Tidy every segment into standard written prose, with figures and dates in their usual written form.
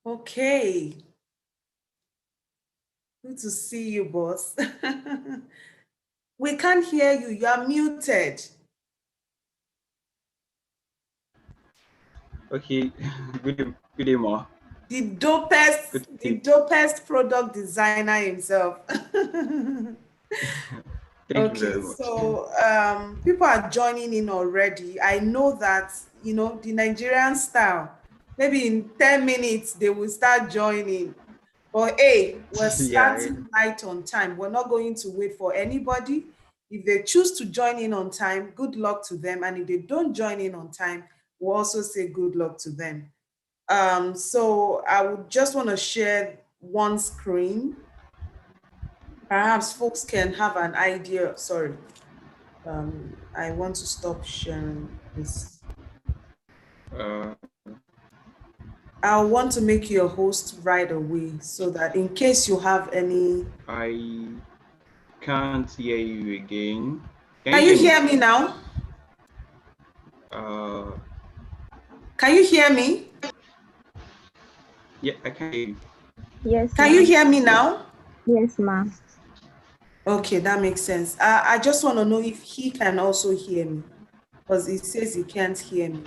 Okay. Good to see you, boss. We can't hear you. You are muted. Okay. Good day, Ma. The dopest product designer himself. Thank you Okay, very much. so people are joining in already. I know that, the Nigerian style, maybe in 10 minutes they will start joining. But hey, we're Yeah. starting right on time. We're not going to wait for anybody. If they choose to join in on time, good luck to them. And if they don't join in on time, we'll also say good luck to them. So I would just want to share one screen. Perhaps folks can have an idea. Sorry. I want to stop sharing this. Uh, I want to make you a host right away so that in case you have any. I can't hear you again. Can Can you you hear me? hear me now? Uh, Can you hear me? yeah, I can hear you. Yes, Can ma'am. you hear me now? Yes, ma'am. Okay, that makes sense. I just want to know if he can also hear me because he says he can't hear me.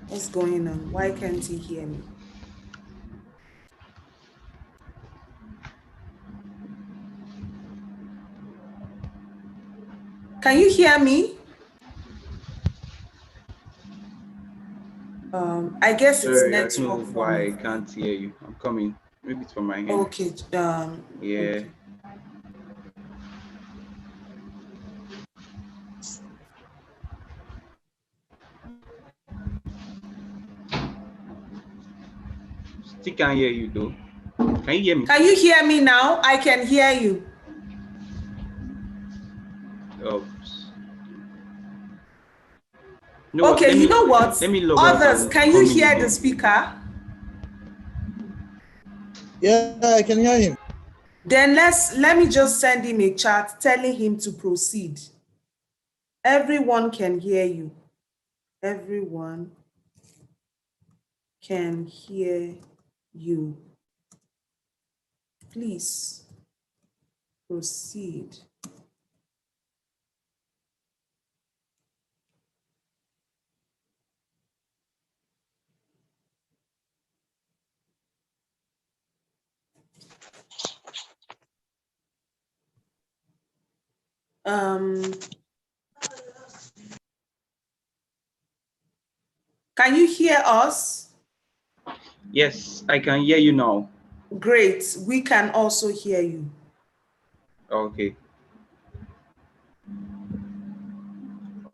What's going on? Why can't he hear me? Can you hear me? I guess it's Sorry, I don't know network for why me. I can't hear you. I'm coming. Maybe it's from my end. Okay. Yeah. Okay. Still can't hear you though. Can you hear me? Can you hear me now? I can hear you. Oops. No, Okay, you know what? Let me log out Others, and can you come in hear the again. speaker? Yeah, I can hear him. Then let me just send him a chat telling him to proceed. Everyone can hear you. Everyone can hear you. Please proceed. Can you hear us? Yes, I can hear you now. Great. We can also hear you. Okay.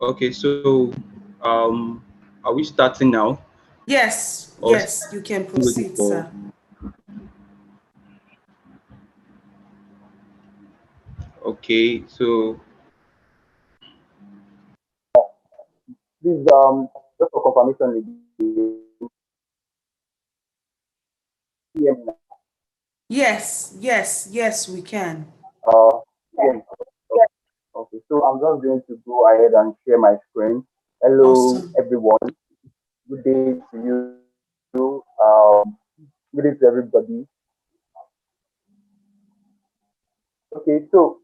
Okay, so are we starting now? Yes, Or yes, you can still waiting proceed, for? sir. Okay, so Please, just for confirmation again, hear me now. Yes, yes, yes, we can. Hear me. Okay, so I'm just going to go ahead and share my screen. Hello, Awesome. everyone. Good day to you. Good day to everybody. Okay, so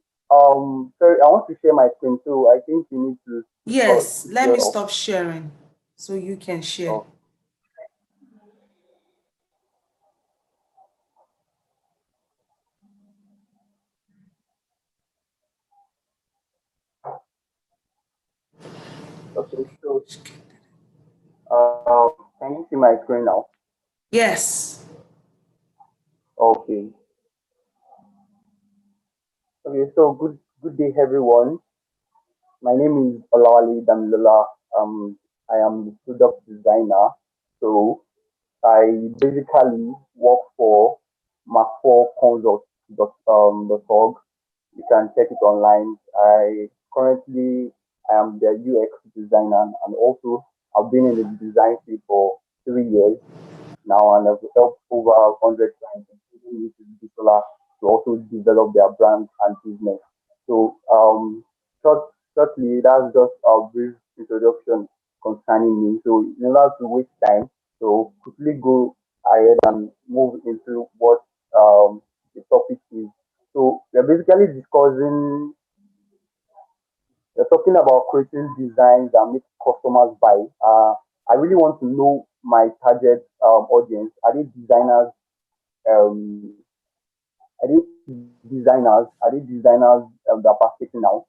sorry, I want to share my screen. So I think you need to Yes, switch let me it off. stop sharing so you can share. Oh, okay, so can you see my screen now? Yes. Okay. Okay, so good day, everyone. My name is Olawale Damilola. I am the product designer. So I basically work for mac4consult.org. You can check it online. I am the UX designer, and also I've been in the design field for 3 years now, and I've helped over 100 clients, including Damilola, to also develop their brand and business. So shortly, that's just a brief introduction concerning me. So in order to waste time, so quickly go ahead and move into what the topic is. So we're basically discussing, we're talking about creating designs that make customers buy. I really want to know my target audience. Are they designers? Um, are they designers? Are they designers that are participating now?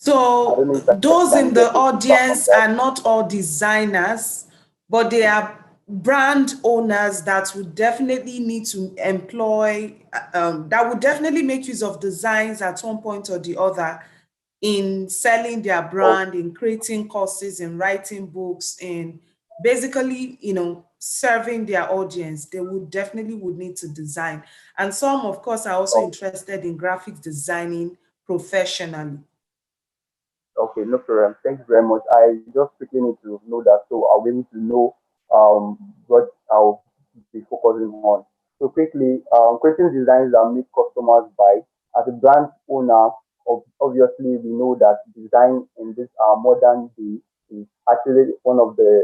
I don't So know if I those can in get the a feedback on audience that. are not all designers, but they are brand owners that would definitely need to employ, that would definitely make use of designs at one point or the other in selling their Oh, brand, in creating courses, in writing books, in basically, serving their audience. They would definitely would need to design. And some, of course, are also oh, interested in graphics designing professionally. okay, no problem. Thank you very much. I just quickly need to know that so I'll be able to know what I'll be focusing on. So quickly, creating designs that make customers buy. As a brand owner, obviously we know that design in this modern day is actually one of the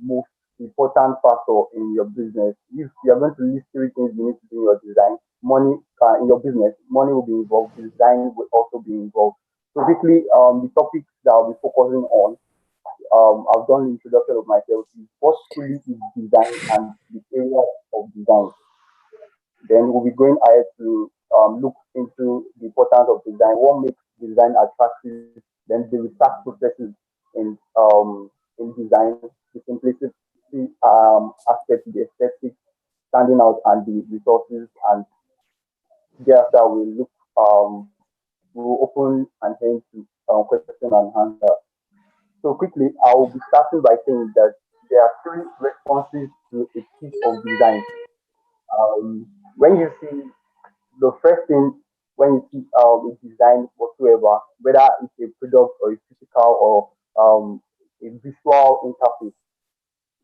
most important factor in your business. If you are going to list three things you need to do in your design, money in your business, money will be involved, design will also be involved. So quickly, the topics that I'll be focusing on, I've done the introduction of myself, is what truly is design and the area of design. Then we'll be going ahead to look into the importance of design, what makes design attractive, then the research processes in design, the simplicity aspect, the aesthetic standing out, and the resources. And thereafter, we'll open and end to question and answer. So quickly, I will be starting by saying that there are three responses to a piece of design. When you see the first thing, when you see a design whatsoever, whether it's a product or a physical or a visual interface,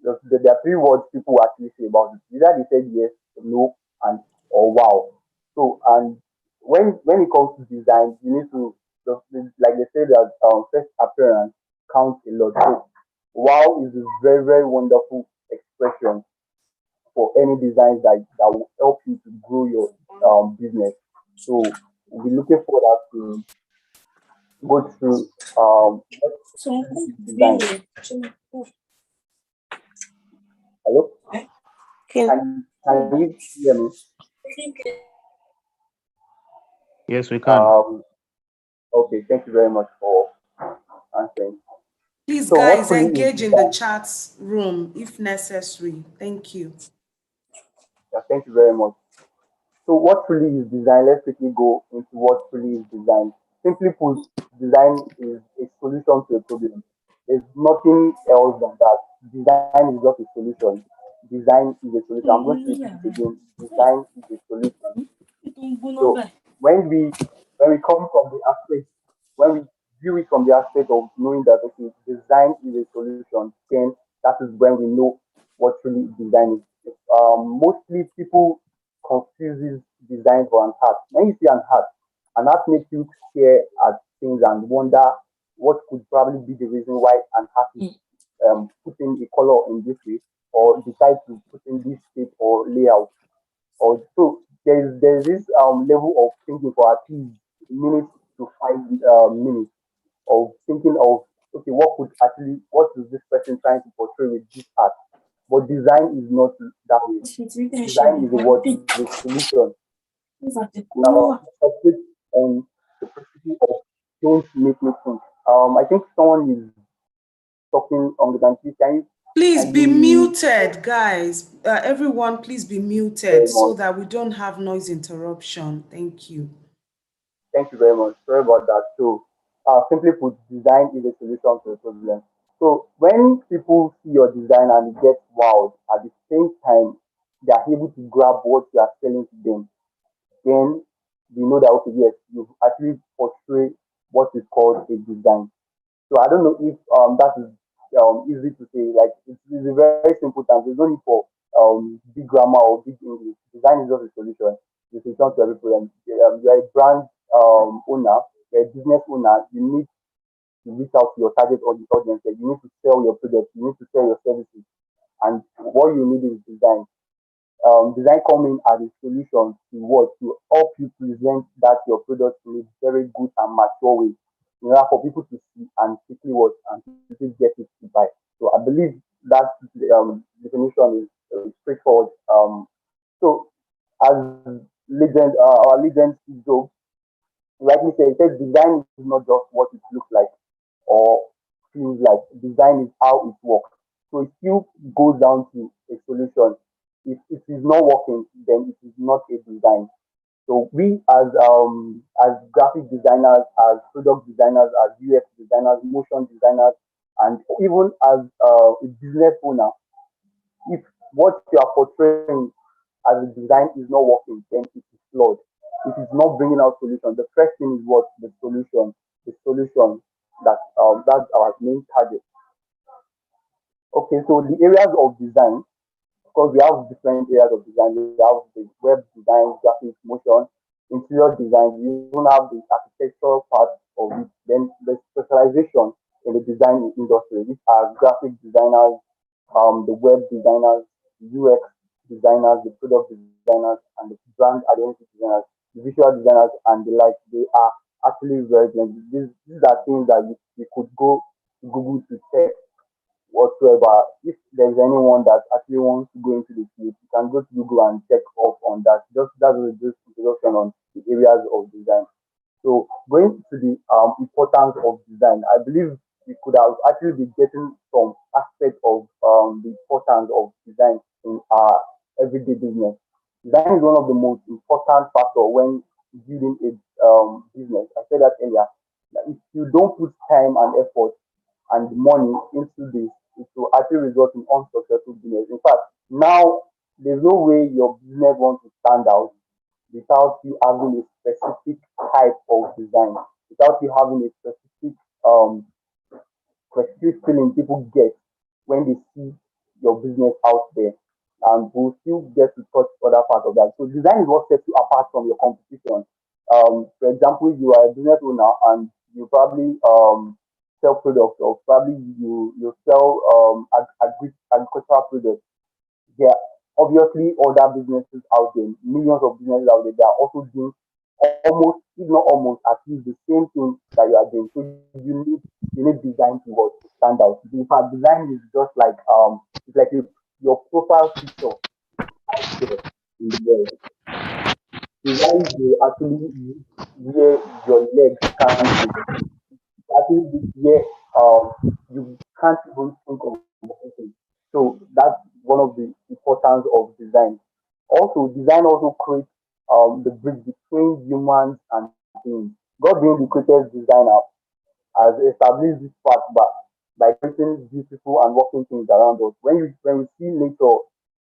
there are three words people actually say about it. Either they said yes, no, and or wow. So and when it comes to design, you need to like they say that first appearance counts a lot. So wow is a very very wonderful expression for any designs that will help you to grow your business. So we'll be looking forward to go through what is design. Hello, can you hear me? Yes, we can. Um, okay, thank you very much for answering. Please, So what guys, truly is engage in the design? chat room if necessary. Thank you. Yeah, thank you very much. So what truly is design? Let's quickly go into what truly is design. Simply put, design is a solution to a problem. There's nothing else than that. Design is just a solution. Design is a solution. I'm going to repeat it again. Design is a solution. So when we come from the aspect, when we view it from the aspect of knowing that okay, design is a solution, then that is when we know what really design is. Mostly people confuses design for an art. When you see an art makes you stare at things and wonder what could probably be the reason why an artist putting a color in this way or decide to put in this shape or layout. Or so there's this level of thinking for at least minutes to 5 minutes of thinking of okay what is this person trying to portray with this art. But design is not that way. Design is a what is a solution. It operates on the principle of don't make me think. I think someone is talking on the country. Please Can be you muted, guys. Everyone, please be muted very so much? that we don't have noise interruption. Thank you. Thank you very much. Sorry about that. So, simply put, design is a solution to a problem. So, when people see your design and it gets wowed, at the same time, they are able to grab what you are selling to them, then we know that, okay, yes, you actually portray what is called a design. So, I don't know if that is easy to say. Like, it's a very simple term. There's no need for big grammar or big English. Design is just a solution. The solution to every problem. You're a brand owner, you're a business owner, you need reach out to your target audience. Like, you need to sell your product, you need to sell your services, and what you need is design. Design coming as a solution to what to help you present that your product in a very good and mature way, in order for people to see and quickly what and quickly get it to buy. So I believe that definition is straightforward. So as our legend Steve Jobs rightly said, it says design is not just what it looks like or feels like. Design is how it works. So it still goes down to a solution. If it is not working, then it is not a design. So we as graphic designers, as product designers, as UX designers, motion designers, and even as a business owner, if what you are portraying as a design is not working, then it is flawed. It is not bringing out solution. The first thing is what the solution that's our main target. Okay, so the areas of design, because we have different areas of design. We have the web design, graphics, motion, interior design. We even have the architectural part of it. Then the specialization in the design industry, which are graphic designers, the web designers, UX designers, the product designers, and the brand identity designers, the visual designers, and the like. They are actually very blended. These are things that you could go to Google to check whatsoever. If there's anyone that actually wants to go into the field, you can go to Google and check up on that. Just that's just introduction on the areas of design. So going to the importance of design, I believe we could have actually been getting some aspect of the importance of design in our everyday business. Design is one of the most important factor when building a business. I said that earlier. That if you don't put time and effort and money into this, it will actually result in unsuccessful business. In fact, now there's no way your business wants to stand out without you having a specific type of design, without you having a um specific feeling people get when they see your business out there. And we'll still get to touch other parts of that. So design is what sets you apart from your competition. For example, you are a business owner and you probably sell products, or probably you sell agricultural products. There are obviously other businesses out there, millions of businesses out there that are also doing almost, if not almost, at least the same thing that you are doing. So you need design to what to stand out. In fact, design is just like it's like your profile picture out there in the world. Design will actually use where your legs can't go. Actually this where you can't even think of anything. So that's one of the importance of design. Also, design also creates the bridge between humans and things. God being the greatest designer has established this fact by creating beautiful and working things around us. When we see nature,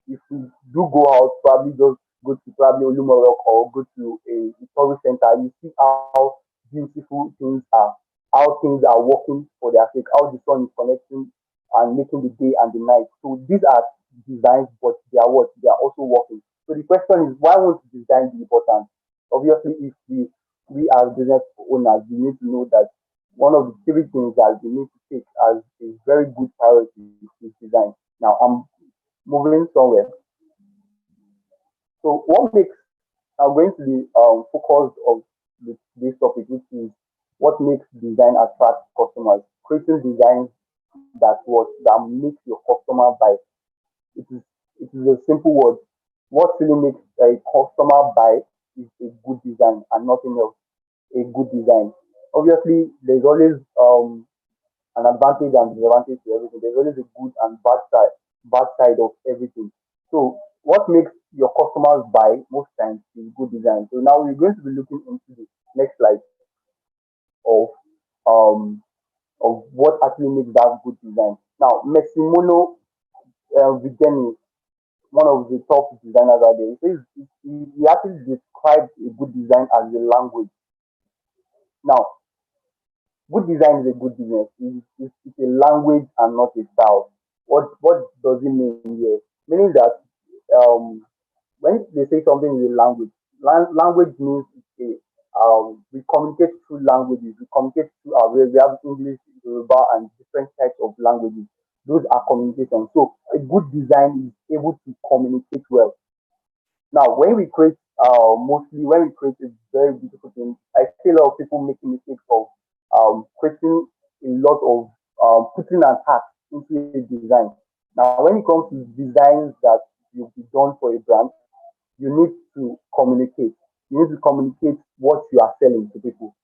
if we do go out, probably just go to probably Olumorok or go to a tourist center, you see how beautiful things are, how things are working for their sake, how the sun is connecting and making the day and the night. So these are designs, but they are what? They are also working. So the question is, why won't design be important? Obviously, if we as business owners, we need to know that one of the three things that we need to take as a very good priority is design. Now I'm moving somewhere. So what makes I'm going to the focus of this topic, which is what makes design attract customers. Creating designs that makes your customer buy. It is a simple word. What really makes a customer buy is a good design and nothing else. A good design. Obviously, there's always an advantage and disadvantage to everything. There's always a good and bad side of everything. So what makes your customers buy most times is good design. So now we're going to be looking into the next slide of um of what actually makes that good design. Now, Maximono Vigeni, one of the top designers out there, he says he actually describes a good design as a language. Now, good design is a good business. It's a language and not a style. What does it mean here? Meaning that um, when they say something is a language, language means we communicate through languages. We communicate through we have English, Yoruba, and different types of languages. Those are communication. So a good design is able to communicate well. Now, when we create, mostly when we create a very beautiful thing, I see a lot of people making mistakes of creating a lot of putting an art into a design. Now, when it comes to designs that will be done for a brand, you need to communicate. You need to communicate what you are selling to people,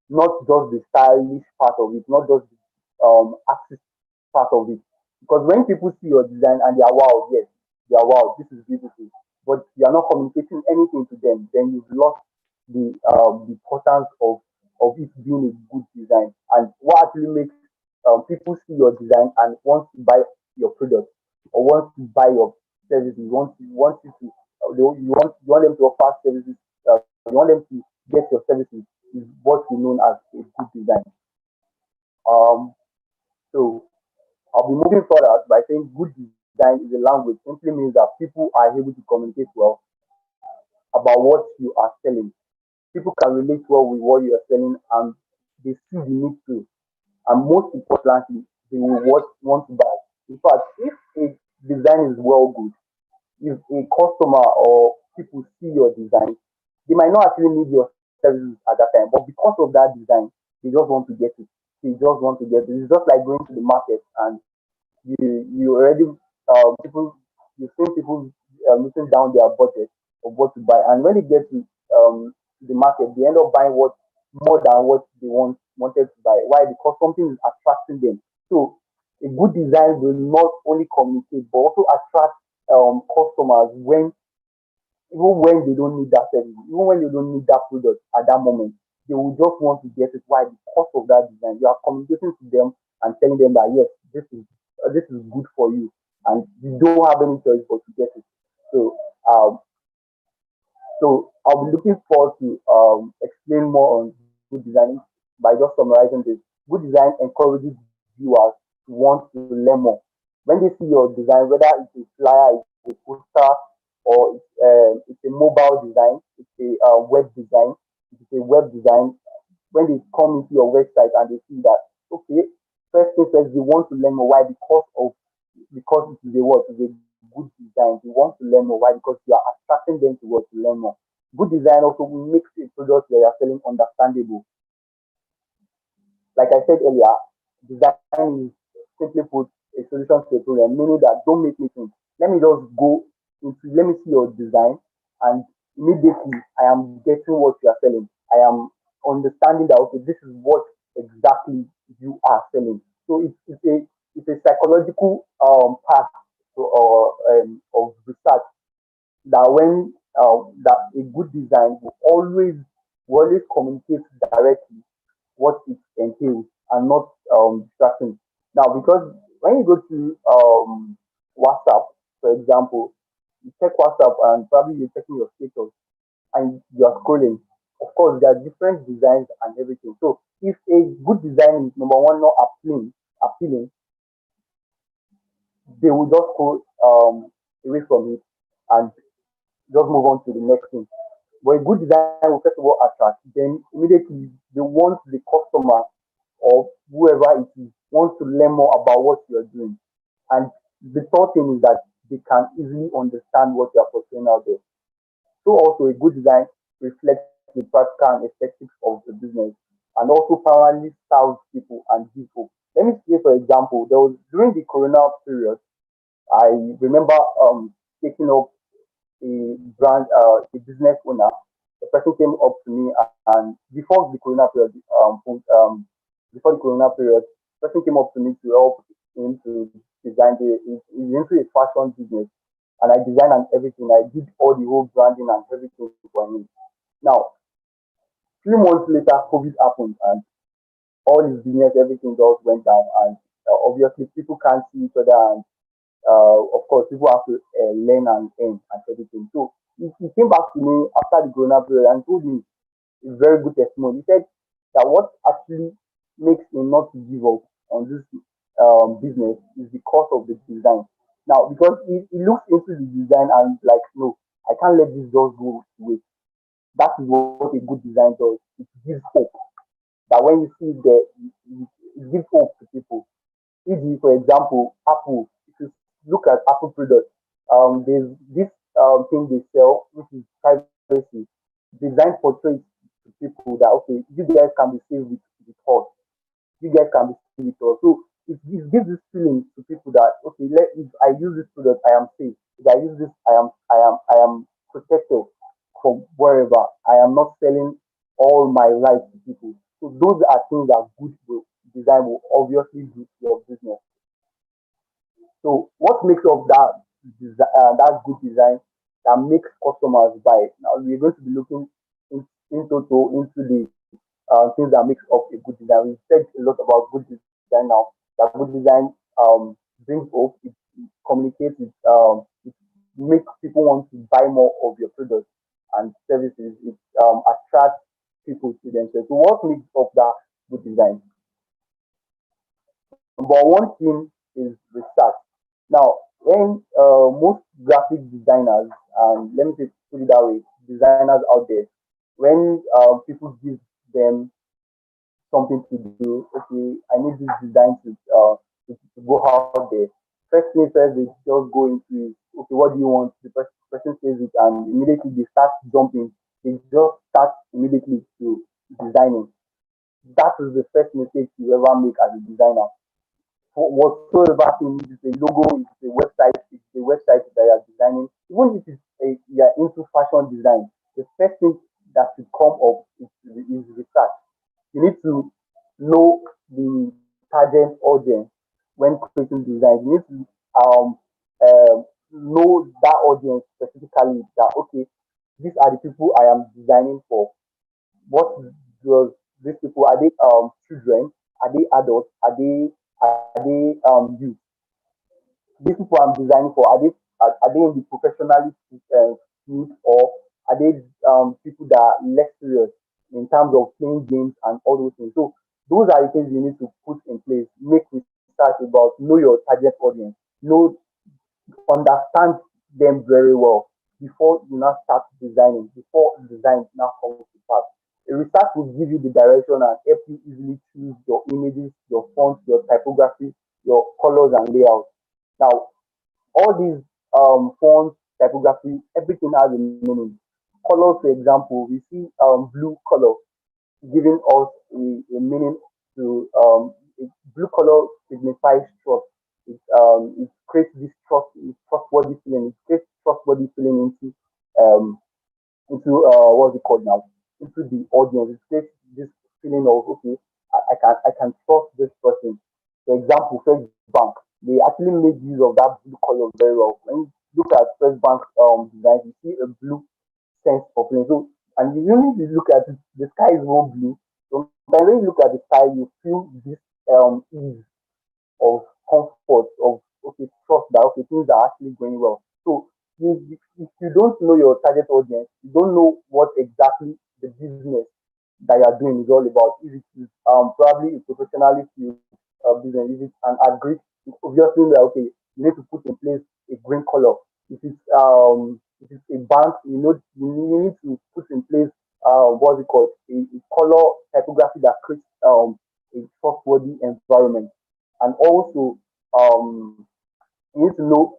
not just the stylish part of it, not just the artist part of it. Because when people see your design and they are wow, yes, they are wow, this is beautiful, but you are not communicating anything to them, then you've lost the importance of it being a good design. And what actually makes people see your design and want to buy your product or want to buy your services, want you to you want them to offer services, you want them to get your services is what we known as a good design. Um, so I'll be moving further by saying good design is a language simply means that people are able to communicate well about what you are selling. People can relate well with what you are selling and they see the need to. And most importantly, they will want to buy. In fact, if a design is well good, if a customer or people see your design, they might not actually need your services at that time, but because of that design, they just want to get it. They just want to get it. It's just like going to the market and you already people you've seen people looking down their budget of what to buy, and when they get to the market, they end up buying what more than what they wanted to buy. Why? Because something is attracting them. So a good design will not only communicate but also attract customers when even when they don't need that service, even when they don't need that product at that moment, they will just want to get it. Why? Because of that design. You are communicating to them and telling them that yes, this is good for you, and you don't have any choice but to get it. So um, so I'll be looking forward to explain more on good design by just summarizing this. Good design encourages viewers to want to learn more. When they see your design, whether it's a flyer, it's a poster, or it's a mobile design, it's a web design, it's a web design. When they come into your website and they see that, okay, first thing first, they want to learn more. Why? Because it is a what? It's a good design. They want to learn more. Why? Because you are attracting them to what to learn more. Good design also makes a product that you are selling understandable. Like I said earlier, design is simply put a solution to a problem, meaning that don't make me think. Let me just go let me see your design and immediately I am getting what you are selling. I am understanding that okay, this is what exactly you are selling. So it's a psychological part of research that when that a good design will always communicate directly what it entails and not distracting. Now, because when you go to WhatsApp, for example, you check WhatsApp and probably you're checking your status and you're scrolling. Of course, there are different designs and everything. So, if a good design is number one not appealing, they will just go away from it and just move on to the next thing. But a good design will first of all attract, then immediately they want the customer or whoever it is wants to learn more about what you're doing. And the third thing is that they can easily understand what you're portraying out there. So also a good design reflects the practical and aesthetics of the business and also primarily serves people and give hope. Let me say for example, there was during the corona period, I remember taking up a business owner. The person came up to me and before the corona period, the person came up to me to help him to design he's into a fashion business and I designed and everything. I did all the whole branding and everything for him. Now, 3 months later, COVID happened and all his business, everything just went down. And obviously, people can't see each other and of course, people have to learn and earn and everything. So he came back to me after the corona period and told me a very good testimony. He said that what actually makes him not to give up on this business is because of the design. Now, because he looks into the design and like, no, I can't let this just go away. That is what a good design does. It gives hope. That when you see it gives hope to people. E.g., for example, Apple. If you look at Apple products, there's this thing they sell, which is privacy, designed for trade to people that okay, you guys can be safe with us. You guys can be safe with us. So it gives this feeling to people that okay, if I use this product, I am safe. If I use this, I am protected from wherever. I am not selling all my rights to people. So those are things that design will obviously do to your business. So what makes up that good design that makes customers buy? Now we're going to be looking in total into the things that makes up a good design. We've said a lot about good design now. That good design brings hope. It communicates. It makes people want to buy more of your products and services. It attracts people to themselves. So what makes up that good design? Number one thing is research. Now, when most graphic designers, and let me put it that way, designers out there, when people give them something to do, okay, I need this design to go out there. First thing first, they just go into, okay, what do you want? The person says it, and immediately they start jumping. They just start immediately to designing. That is the first mistake you ever make as a designer for whatsoever thing, if it's a logo, if it's a website that you're designing, even if you're into fashion design, the first thing that should come up is research. You need to know the target audience when creating design. You need to um, know that audience specifically that okay, these are the people I am designing for. What does these people are they children? Are they adults? Are they youth? These people I'm designing for are they in the professionally field, or are they people that are less serious in terms of playing games and all those things? So those are the things you need to put in place. Make research about know your target audience, know understand them very well before you now start designing, before design now comes to pass. A research will give you the direction and help you easily choose your images, your fonts, your typography, your colors and layouts. Now, all these fonts, typography, everything has a meaning. Colors, for example, we see blue color giving us a meaning to blue color signifies trust. It creates this trustworthy feeling. It creates trustworthy feeling into what's it called now, into the audience. It creates this feeling of okay, I can trust this person. For example, First Bank, they actually made use of that blue color very well. When you look at First Bank design, you see a blue sense of feeling. So and you need to look at it, the sky is more blue. Sometimes when you look at the sky, you feel this ease of comfort, of okay, trust that okay, things are actually going well. So if you don't know your target audience, you don't know what exactly the business that you are doing is all about. If it is probably a professionally field business, if it's an agri, obviously like, okay, you need to put in place a green color. If it's a bank, you need to put in place what's it called, a color typography that creates a trustworthy environment. And also you need to know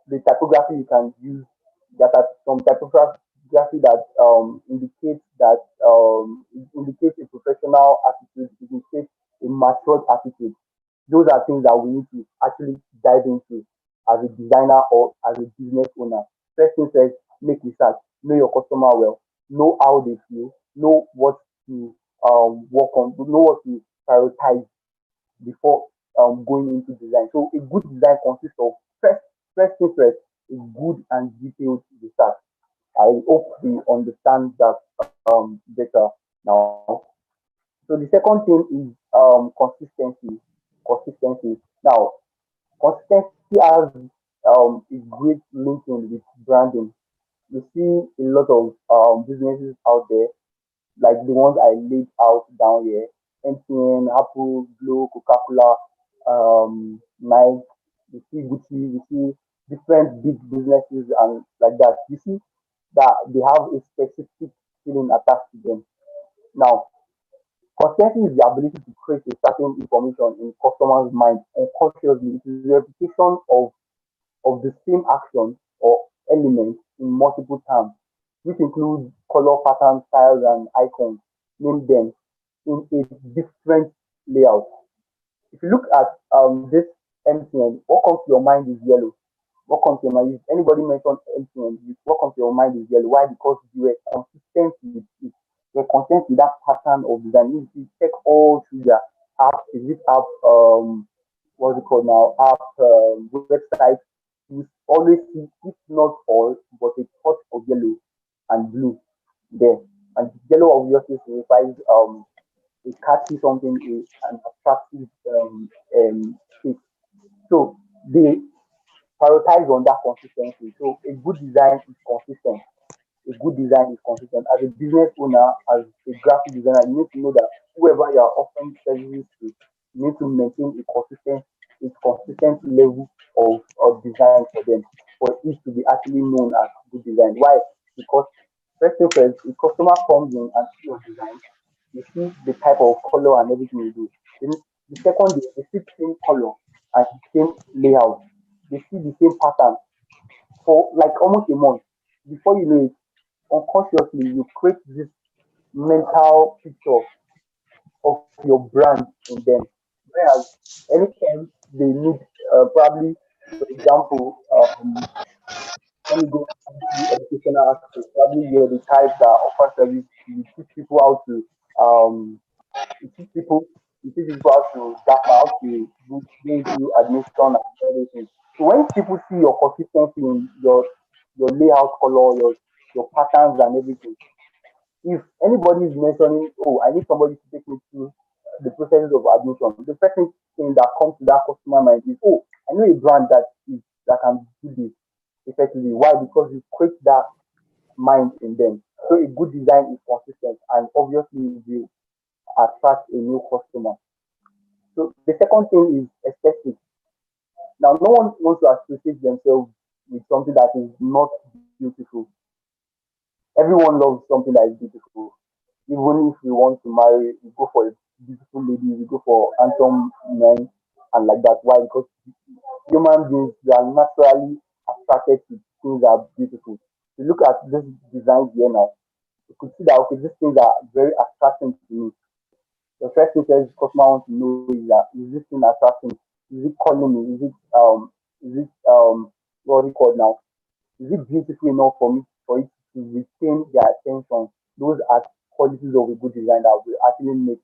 the typography you can use. There are some typography that indicates a professional attitude, it indicates a matured attitude. Those are things that we need to actually dive into as a designer or as a business owner. First thing first, make research, know your customer well, know how they feel, know what to work on, know what to prioritize before going into design. So a good design consists of first thing first, a good and detailed research. I hope we understand that better now. So the second thing is consistency. Consistency. Now, consistency has a great linking with branding. You see a lot of businesses out there like the ones I laid out down here: MTN, Apple, Glow, Coca-Cola, Nike. You see Gucci, you see different big businesses and like that. You see that they have a specific feeling attached to them. Now, consistency is the ability to create a certain information in customers' mind unconsciously. It is the repetition of the same action or element in multiple terms, which includes color patterns, styles, and icons. Name them in a different layout. If you look at this MTN, what comes to your mind is yellow. What comes to your mind? If anybody mentioned MTN, what comes to your mind is yellow. Why? Because you were consistent with it. You were consistent with that pattern of design. If you check all through their app, is it app what's it called now? App website, you always see, if not all, but a touch of yellow and blue there. And yellow obviously signifies a catchy something, an attractive shape. So they prioritize on that consistency. So a good design is consistent. A good design is consistent. As a business owner, as a graphic designer, you need to know that whoever you are offering services to, you need to maintain a consistent level of design for them, for it to be actually known as good design. Why? Because first thing first, a customer comes in and see your design, you see the type of color and everything you do. Then the second day, they see the same color and the same layout. They see the same pattern for like almost a month. Before you know it, unconsciously you create this mental picture of your brand in them. Whereas anytime they need, probably, for example, let me go into educational aspect. Probably you're the type that offers service. You teach people how to um, you teach people you teach people how to gap how to go into admission and everything. So when people see your consistency in your layout color, your patterns and everything, if anybody is mentioning, oh, I need somebody to take me through the processes of admission, the first thing that comes to that customer mind is, oh, I know a brand that can do this effectively. Why? Because you create that mind in them. So a good design is consistent and obviously will attract a new customer. So the second thing is aesthetic. Now, no one wants to associate themselves with something that is not beautiful. Everyone loves something that is beautiful. Even if we want to marry, we go for a beautiful lady, we go for handsome men, and like that. Why? Because human beings, they are naturally attracted to things that are beautiful. If you look at this design here now, you could see that okay, these things are very attractive to me. The first thing says customer wants to know is that is this thing attracting? Is it calling me? Is it what is it called now? Is it beautiful enough for me for it to retain their attention? Those are qualities of a good design that will actually make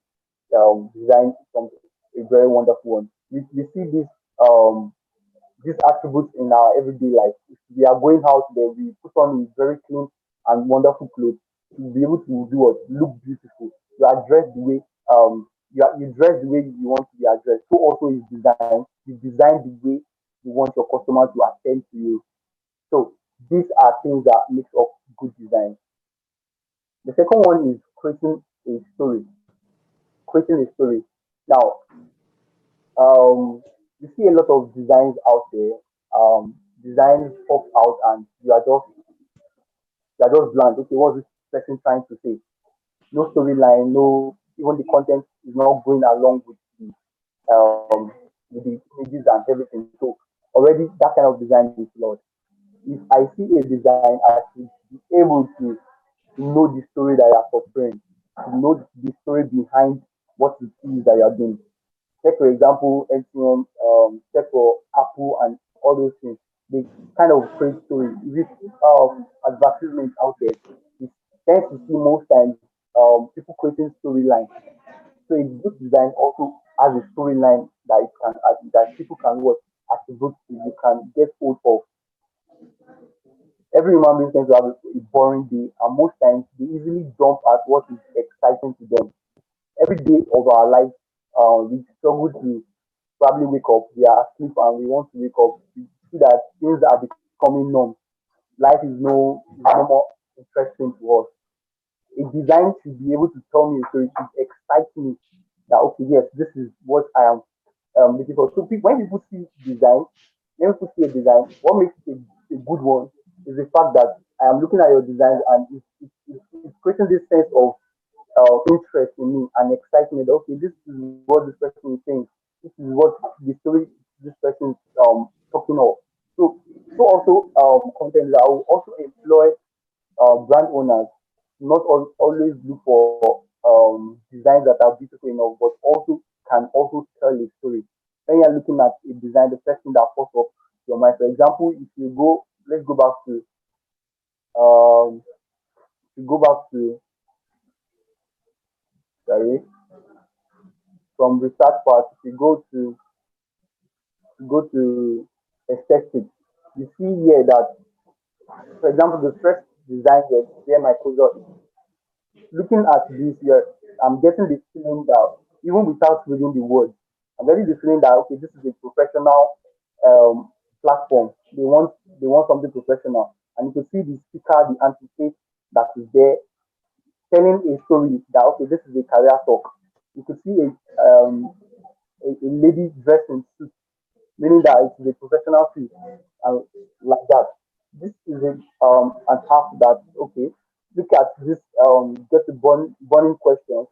design something a very wonderful one. We see um these attributes in our everyday life. If we are going out there, we put on a very clean and wonderful clothes to be able to do what look beautiful. You are dressed the way you dress the way you want to be addressed. So also is design. You design the way you want your customer to attend to you. So these are things that makes up good design. The second one is creating a story. Creating a story. Now, you see a lot of designs out there. Designs pop out and you are just blank. Okay, what's this person trying to say? No storyline, no even the content is not going along um with the images and everything. So already that kind of design is flawed. If I see a design, I should be able to know the story that you are portraying, to know the story behind what it is that you are doing. Take for example MTN, take for Apple and all those things. They kind of create stories. With advertisements out there, you tend to see most times people creating storyline. So a good design also has a storyline that people can watch attribute to, you can get hold of. Every human being tends to have a boring day, and most times they easily jump at what is exciting to them. Every day of our life, we struggle to probably wake up. We are asleep and we want to wake up. We see that things are becoming norm. Life is no more interesting to us. A design should be able to tell me a story, it should excite me that okay, yes, this is what I am looking for. So when people see design, when people see a design, what makes it a good one is the fact that I am looking at your design and it's creating this sense of interest in me and excitement. Okay, this is what this person is saying. This is what the story this person is talking of. So, so also content that I will also employ brand owners not always look for designs that are beautiful enough, but also can also tell a story. When you're looking at a design, the first thing that pops up your mind. For example, if you go, let's go back to um, to go back to sorry from the start part. If you go to aesthetics, you see here that, for example, the first design here, where my cursor is, looking at this here, I'm getting the feeling that even without reading the words, I'm getting the feeling that okay, this is a professional um, platform. They want something professional, and you can see the speaker, the antiface that is there, telling a story that okay, this is a career talk. You could see a lady dressed in suit, meaning that it's a professional field, and like that. This is an app that okay, look at this get the burning questions.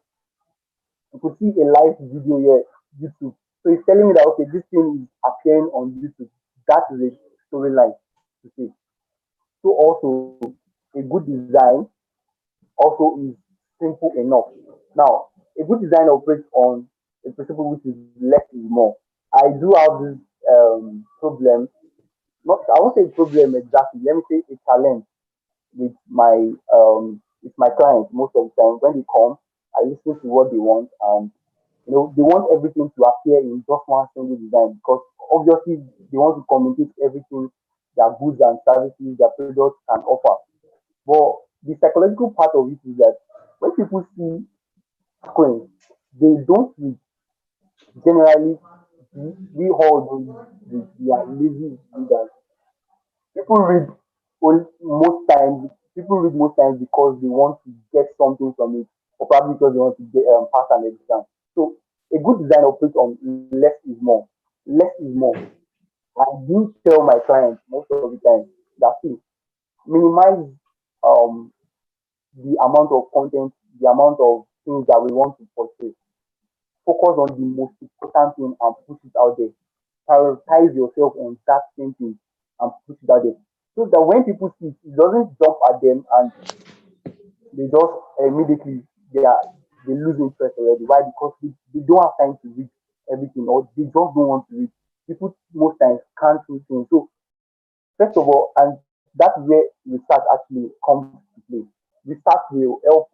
You could see a live video here, YouTube. So it's telling me that okay, this thing is appearing on YouTube. That is a storyline to see. So also a good design also is simple enough. Now, a good design operates on a principle which is less is more. I do have this problem, not I won't say problem exactly, let me say a challenge with my clients most of the time. When they come, I listen to what they want, and they want everything to appear in just one single design because obviously they want to communicate everything their goods and services, their products can offer. But the psychological part of it is that when people see screens, they don't read. Generally, we all we are lazy readers. People read most times. People read most times because they want to get something from it, or probably because they want to pass an exam. So a good design operates on less is more. Less is more. I do tell my clients most of the time that see, minimize um the amount of content, the amount of things that we want to portray. Focus on the most important thing and put it out there. Prioritize yourself on that same thing and put it out there. So that when people see it, it doesn't jump at them and they just immediately they lose interest already. Why? Because they don't have time to read everything or they just don't want to read. People most times can't read things. So first of all, and that's where research actually comes to play. Research will help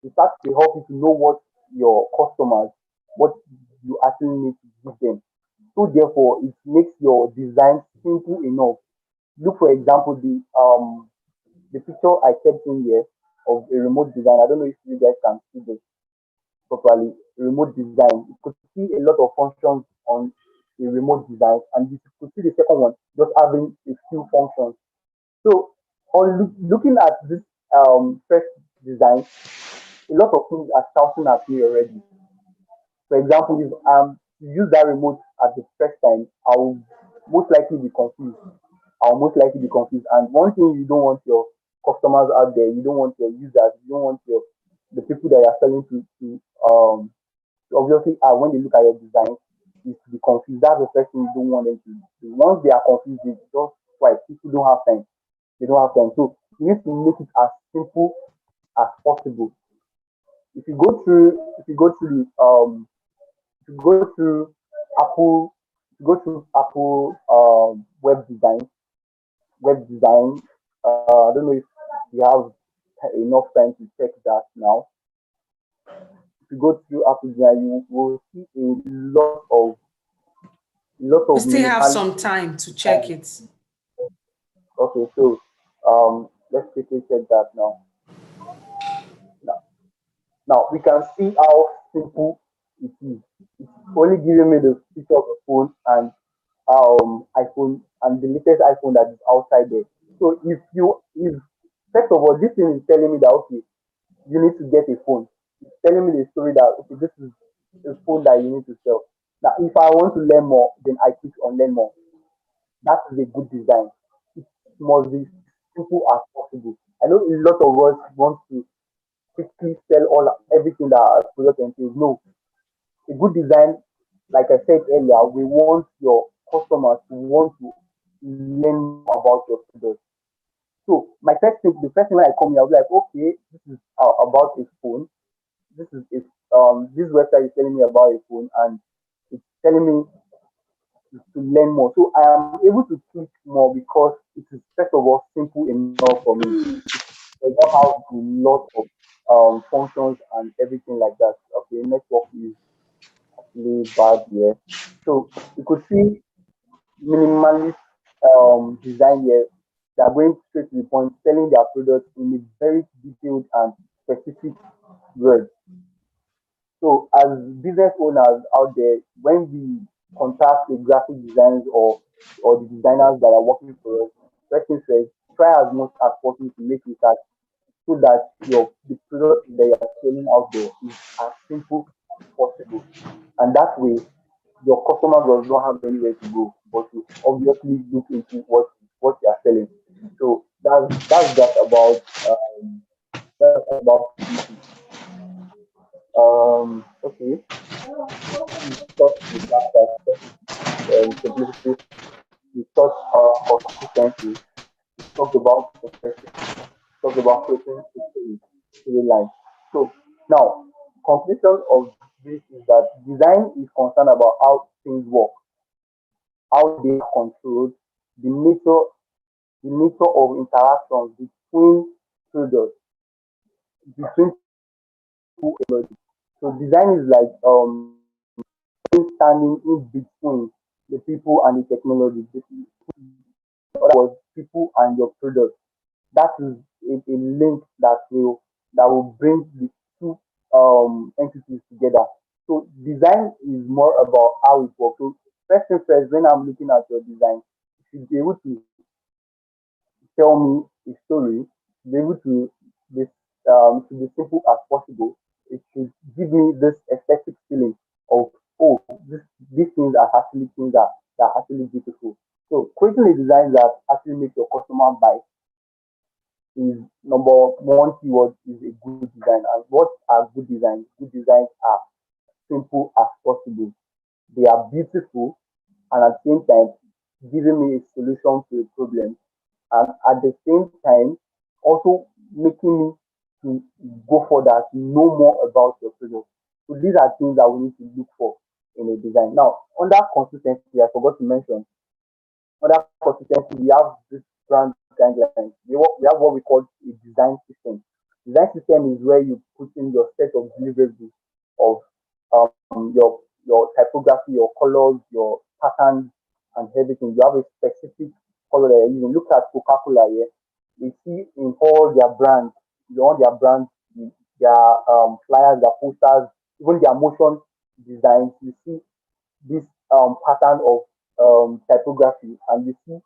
research will help you to know what your customers, what you actually need to give them. So therefore, it makes your design simple enough. Look, for example, the picture I kept in here of a remote design. I don't know if you guys can see this properly. Remote design. You could see a lot of functions on a remote design, and you could see the second one just having a few functions. So, on looking at this first design, a lot of things are shouting at me already. For example, if to use that remote at the first time, I'll most likely be confused. I'll most likely be confused. And one thing you don't want your customers out there, you don't want your users, you don't want your the people that you're selling to obviously when they look at your design is to be confused. That's the first thing you don't want them to do. Once they are confused, it's just why people don't have time. They don't have time. So you need to make it as simple as possible. If you go through Apple, if you go through Apple web design. I don't know if you have enough time to check that now. If you go through Apple design, you will see a lot We of still have minimal. some time to check it. Okay, so let's quickly check that now. Now, now we can see how simple it is. It's only giving me the picture of the phone and iPhone and the latest iPhone that is outside there. So if first of all this thing is telling me that okay, you need to get a phone. It's telling me the story that okay, this is a phone that you need to sell. Now if I want to learn more, then I click on learn more. That is a good design. It must be simple as possible. I know a lot of us want to. quickly sell all everything that our product entails. No, a good design, like I said earlier, we want your customers to want to learn more about your product. So my first thing, the first thing when I come here, I was like, okay, this is about a phone. This is this website is telling me about a phone, and it's telling me to learn more. So I am able to click more because it is first of all simple enough for me. It does not have a lot of functions and everything like that. Okay, network is actually bad here. So you could see minimalist design here. They are going straight to the point, selling their products in a very detailed and specific words. So as business owners out there, when we contact the graphic designers or the designers that are working for us, first things first, try as much as possible to make research so that the product that you are selling out there is as simple as possible. And that way your customer does not have anywhere to go but to obviously look into what they are selling. So that's just about that's about simplicity. Okay, we talked the fact that simplicity, we talked consistency, we talked about perfection, we talked about creating a line. So now conclusion of this is that design is concerned about how things work, how they are controlled, the nature the nature of interactions between products, between so design is like standing in between the people and the technology. Was people and your product. That is a link that will bring the two entities together. So design is more about how it works. So first thing first, when I'm looking at your design, you should be able to tell me a story, be able be to be simple as possible. It should give me this aesthetic feeling of oh, these things are actually things that are actually beautiful. So creating a design that actually makes your customer buy is number one keyword is a good design. And what are good designs? Good designs are simple as possible. They are beautiful and at the same time giving me a solution to a problem and at the same time also making me to go further to know more about your product. So these are things that we need to look for in a design. Now, under consistency, I forgot to mention, under consistency, we have this brand guidelines. We have what we call a design system. Design system is where you put in your set of deliverables of your typography, your colors, your patterns, and everything. You have a specific color that you're using. Look at Coca-Cola here. We see in all their brands, all their brands, their flyers, their posters, even their motion designs. You see this pattern of typography and you see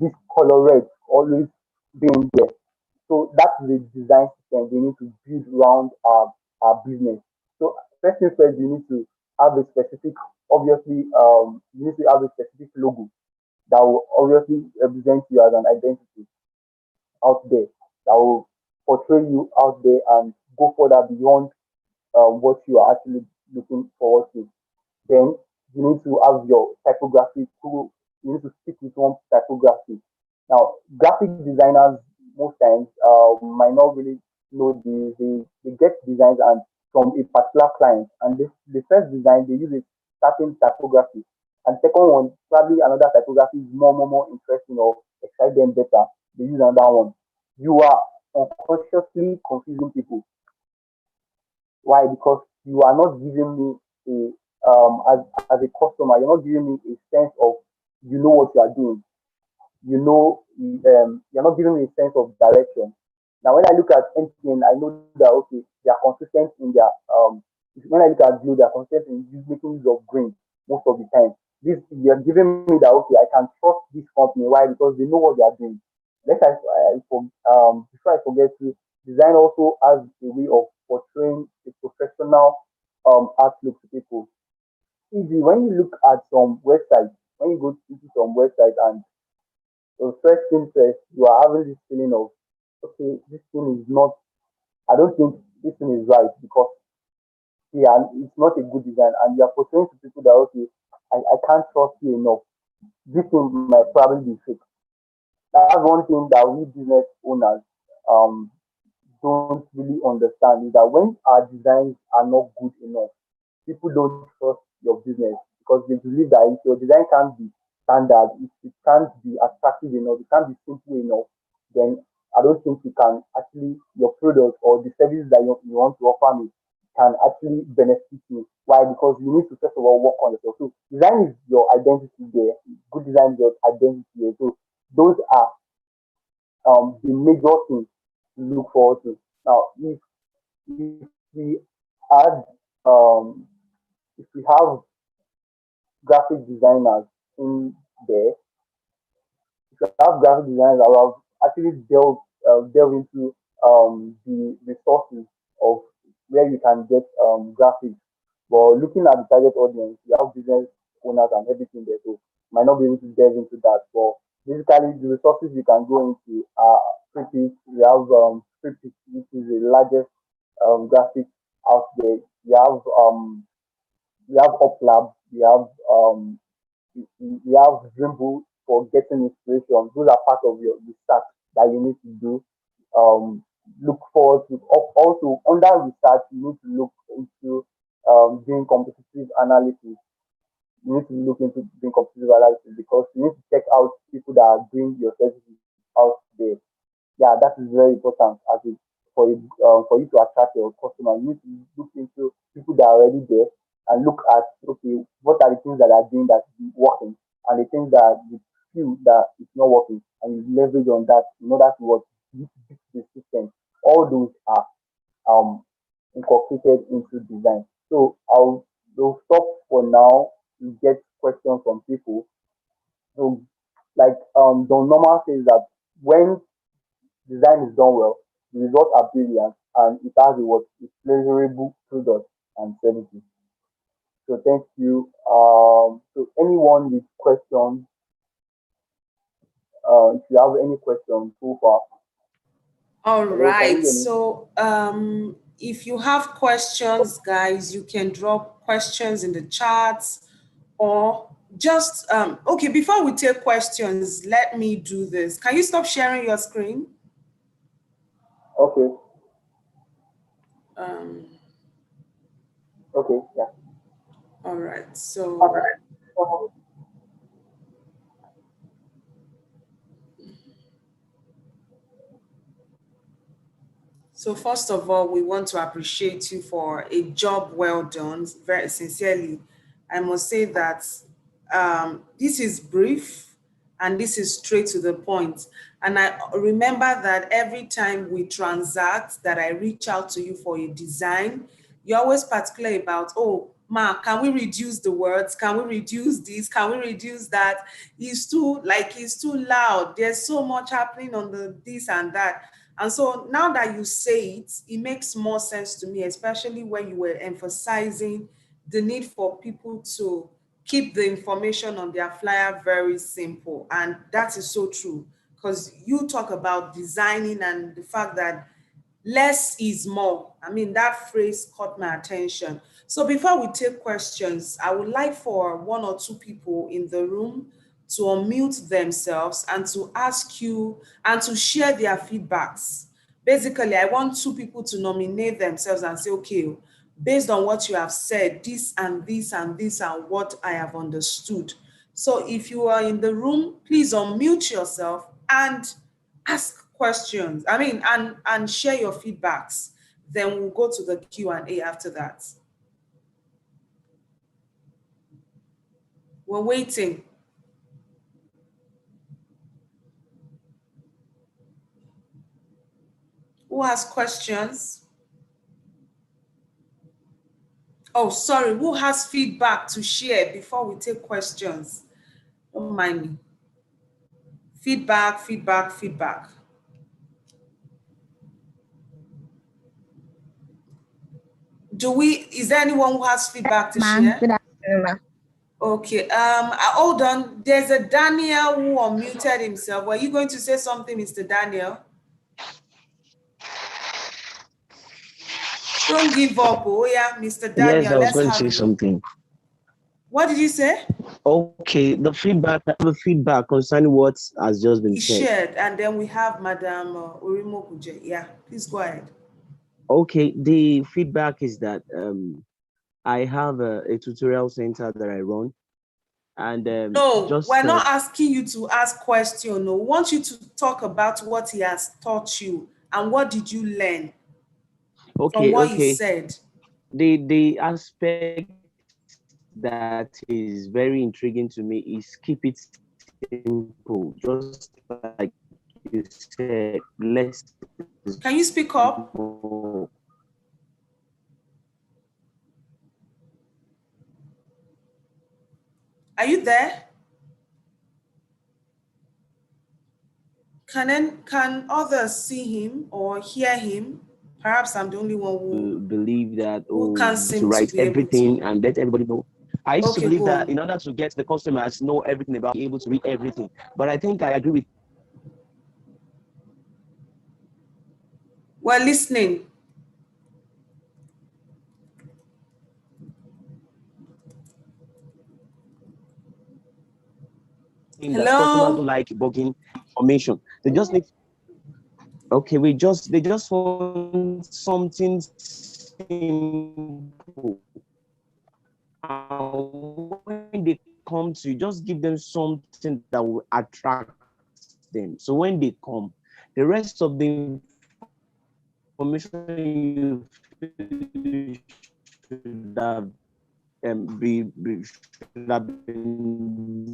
this color red always being there. So that's the design system we need to build around our business. So first thing first, you need to have a specific, obviously, you need to have a specific logo that will obviously represent you as an identity out there, that will portray you out there and go further beyond what you are actually looking forward to. Then you need to have your typography tool. You need to stick with one typography. Now, graphic designers most times might not really know they get designs and from a particular client, and the first design they use a certain typography, and second one probably another typography is more interesting or excite them better. They use another one. You are unconsciously confusing people. Why? Because you are not giving me as a customer, you're not giving me a sense of you know what you are doing. You know, you're not giving me a sense of direction. Now, when I look at MTN, I know that okay, they are consistent in their when I look at Blue, they are consistent in making use of green most of the time. This you're giving me that okay, I can trust this company. Why? Because they know what they are doing. Before I forget to design also has a way of portraying a professional outlook to people. Easy when you look at some websites, when you go into some website and the first thing first, you are having this feeling of okay, this thing is not I don't think this thing is right because yeah, it's not a good design, and you are portraying to people that okay, I can't trust you enough. This thing might probably be fake. That's one thing that we business owners um don't really understand is that when our designs are not good enough, people don't trust your business because they believe that if your design can't be standard, if it can't be attractive enough, it can't be simple enough, then I don't think you can actually your product or the service that you want to offer me can actually benefit me. Why? Because you need to first of all work on yourself. So design is your identity there. Good design is your identity there. So those are the major things to look forward to. Now, if we add if we have graphic designers in there, if you have graphic designers, I will actually delve into the resources of where you can get graphics. But looking at the target audience, you have business owners and everything there, so might not be able to delve into that. But basically, the resources you can go into are pretty. We have Prepix, which is the largest graphics out there. We have UpLab, we have Dribble for getting inspiration. Those are part of your research that you need to do. Look forward to also under research, you need to look into doing competitive analysis. You need to look into doing competitive analysis because you need to check out people that are doing your services out there. Yeah, that is very important as it for you to attract your customer. You need to look into people that are already there and look at okay, what are the things that are doing that is working and the things that you feel that it's not working and you leverage on that in order to what beat the system. All those are um incorporated into design. So will stop for now to get questions from people. So like Don Normal says that when design is done well, the results are brilliant, and it has a what a pleasurable product and services. So thank you. So anyone with questions, if you have any questions so far, All hello, can you right. hear me? So if you have questions, guys, you can drop questions in the chats or just okay, before we take questions, let me do this. Can you stop sharing your screen? Okay, Um, okay, yeah. all right. All So right. So, So first of all, we want to appreciate you for a job well done, very sincerely. I must say that this is brief and this is straight to the point. And I remember that every time we transact, that I reach out to you for a design, you're always particular about, oh, Ma, can we reduce the words? Can we reduce this? Can we reduce that? It's too loud. There's so much happening on the this and that. And so now that you say it, it makes more sense to me, especially when you were emphasizing the need for people to keep the information on their flyer very simple. And that is so true because you talk about designing and the fact that less is more. I mean, that phrase caught my attention. So before we take questions, I would like for one or two people in the room to unmute themselves and to ask you and to share their feedbacks. Basically, I want two people to nominate themselves and say, okay, based on what you have said, this and this and this are what I have understood. So if you are in the room, please unmute yourself and ask questions. I mean, and share your feedbacks. Then we'll go to the Q&A after that. We're waiting. Who has questions? Oh, sorry, who has feedback to share before we take questions? Don't mind me. Feedback, feedback, feedback. Is there anyone who has feedback to Ma'am, share? good afternoon, ma'am. Okay, hold on. There's a Daniel who unmuted himself. Were you going to say something, Mr. Daniel? Don't give up. Oh yeah, Mr. Daniel, Yes, I was let's going to have say you. something. What did you say? Okay, the feedback concerning what has just been He said. shared, and then we have Madam Orimo Kuje. Yeah, please go ahead. Okay, the feedback is that I have a tutorial center that I run, and No, we're not asking you to ask questions. No, we want you to talk about what he has taught you and what did you learn from what he said. The aspect that is very intriguing to me is keep it simple, just like you said. Less. Can you speak up? More. Are you there? Can others see him or hear him? Perhaps I'm the only one who believe that can't to seem to write be able everything to. and let everybody know. I used to Okay, believe go that on. in order to get the customers know everything about, be able to read everything. But I think I agree with. We're listening. That customers Hello? don't like bugging information. They just need. Okay, they just want something simple. When they come to you, just give them something that will attract them. So when they come, the rest of the information you should have should have been.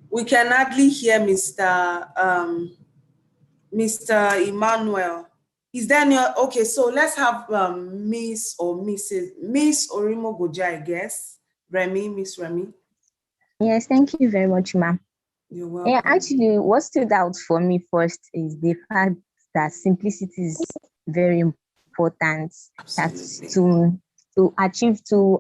We can hardly hear Mr. Emmanuel. Is there any, okay, so let's have Miss or Miss Orimo Goja, I guess. Miss Remy. Yes, thank you very much, ma'am. You're welcome. Yeah, actually, what stood out for me first is the fact that simplicity is very important. That's to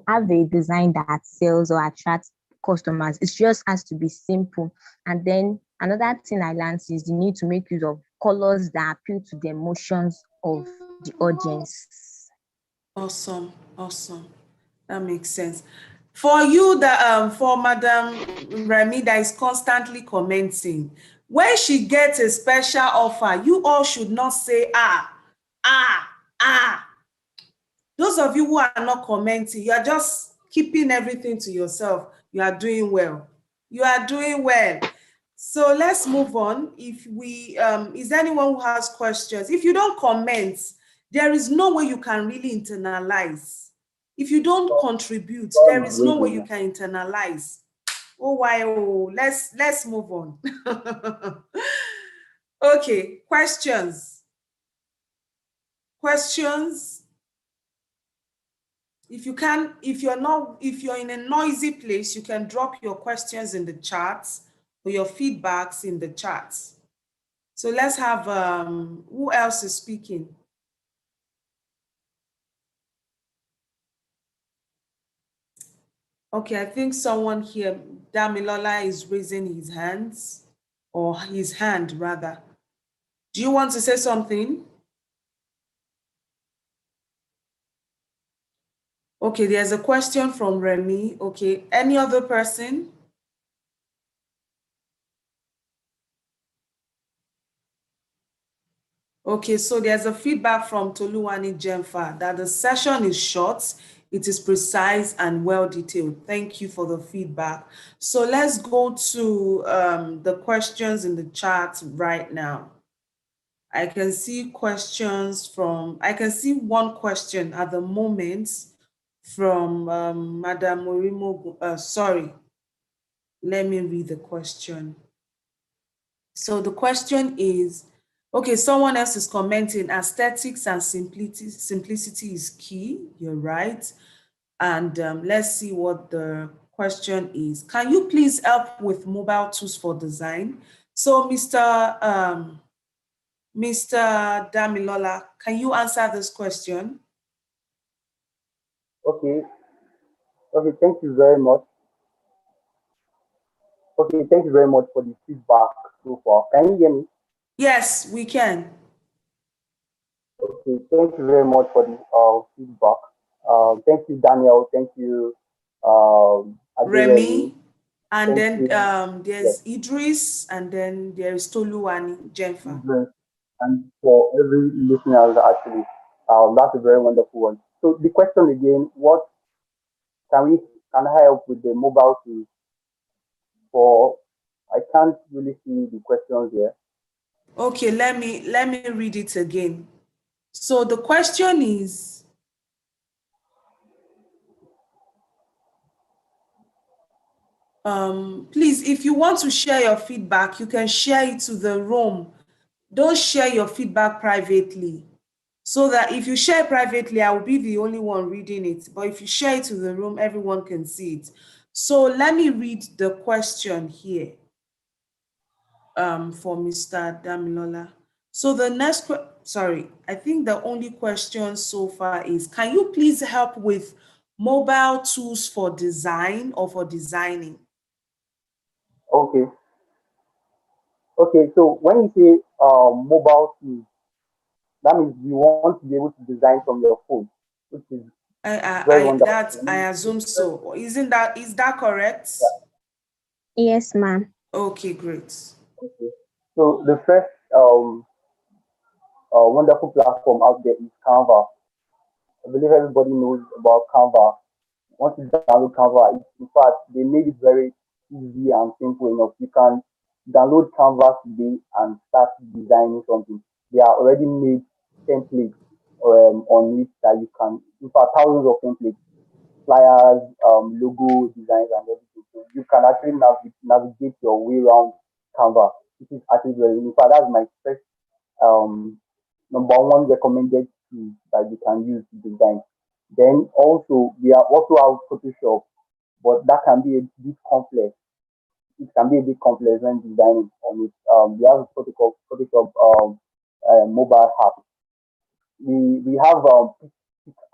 have a design that sells or attracts customers. It just has to be simple. And then another thing I learned is the need to make use of colors that appeal to the emotions of the audience. Awesome. That makes sense. For you, for Madam Remy that is constantly commenting, when she gets a special offer, you all should not say ah. Those of you who are not commenting, you are just keeping everything to yourself. You are doing well. So let's move on. If we, is there anyone who has questions? If you don't comment, there is no way you can really internalize. If you don't contribute, there is no way you can internalize. Let's move on. Okay, questions. If you're in a noisy place, you can drop your questions in the chats or your feedbacks in the chats. So let's have, who else is speaking? Okay, I think someone here, Damilola, is raising his hands, or his hand rather. Do you want to say something? Okay, there's a question from Remy. Okay, any other person? Okay, so there's a feedback from Toluwani Jemfa that the session is short, it is precise and well detailed. Thank you for the feedback. So let's go to the questions in the chat right now. I can see one question at the moment from Madam Morimo. Sorry, let me read the question. So the question is, okay, someone else is commenting, aesthetics and simplicity is key. You're right. And let's see what the question is. Can you please help with mobile tools for design? So Mr. Damilola, can you answer this question? Okay. Okay, thank you very much. Okay, thank you very much for the feedback so far. Can you hear me? Yes, we can. Okay, thank you very much for the feedback. Thank you, Daniel. Thank you, Adiremi. Remy, and Thank then you, yes, there's Idris, and then there's Toluwani, Jennifer. children, and for every listener actually. That's a very wonderful one. So the question again, what can we can I help with the mobile tools for? I can't really see the questions here. Okay, let me read it again. So the question is, please, if you want to share your feedback, you can share it to the room. Don't share your feedback privately. So that if you share privately, I will be the only one reading it. But if you share it to the room, everyone can see it. So let me read the question here for Mr. Damilola. So the next, sorry, I think the only question so far is, can you please help with mobile tools for design or for designing? Okay, okay. So when you say mobile tools, that means you want to be able to design from your phone, which is very wonderful. I assume so. Is that correct? Yes, ma'am. Okay, great. Okay. So the first wonderful platform out there is Canva. I believe everybody knows about Canva. Once you download Canva, in fact, they made it very easy and simple enough. You can download Canva today and start designing something. They are already made templates on it that you can, in fact, thousands of templates, flyers, logo designs, and everything. So you can actually navigate your way around Canva. This is actually very, in fact, that's my first um, number one recommended tool that you can use to design. Then also we are also have Photoshop, but that can be a bit complex. It can be a bit complex when designing on it. We have Photoshop mobile app. We have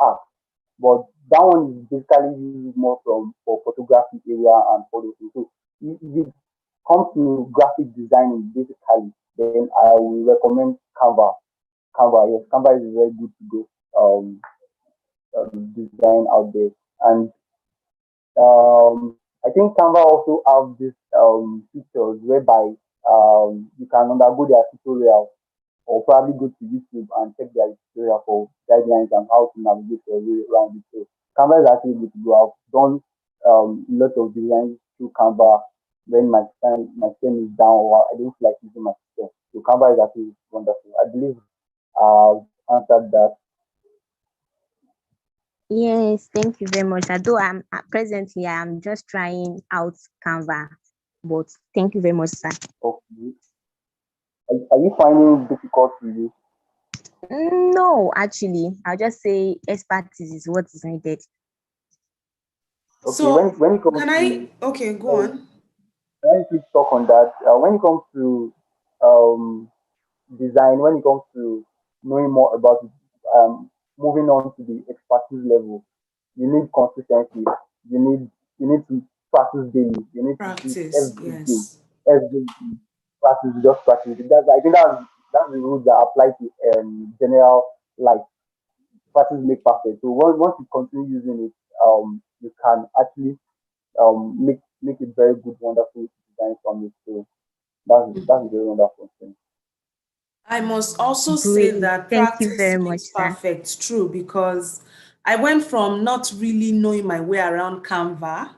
app, but that one is basically used more for photography area and photos. So if it comes to graphic designing basically, then I will recommend Canva. Canva, yes, Canva is very good to go design out there. And I think Canva also have this features whereby you can undergo their tutorial or probably go to YouTube and check their tutorial for guidelines and how to navigate your way around it. So Canva is actually good to go. I've done a lot of designs through Canva when my system is down or I don't feel like using my system. So Canva is actually wonderful. I believe I've answered that. Yes, thank you very much. Although presently I'm just trying out Canva, but thank you very much, sir. Okay. Are you finding it difficult to use? No, actually, I'll just say expertise is what is needed. Okay, So when it comes can to okay, go uh, on. let me please talk on that. When it comes to um, design, when it comes to knowing more about it, moving on to the expertise level, you need consistency. You need you need to practice daily. You need to do it Practice, every day. yes. Every day. Practice, just practice. I think that's the rules that apply to general life. Practice make perfect. So once you continue using it, you can actually make it very good, wonderful design from it. So that's a very wonderful thing. I must also say Great. that Thank you practice very much, makes sir. perfect, true, because I went from not really knowing my way around Canva